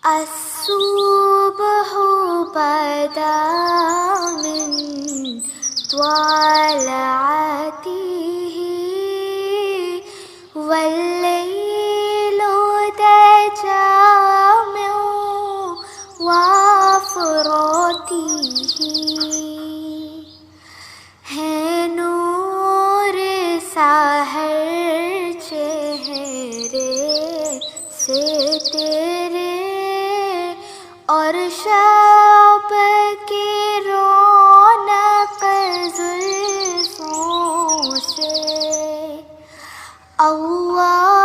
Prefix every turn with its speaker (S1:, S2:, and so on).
S1: الصبح بدا من طلعته والليل دجى من وفراته है नूर साहर चेहरे से तेरे और शब की रौनक जुल्फों से अल्लाह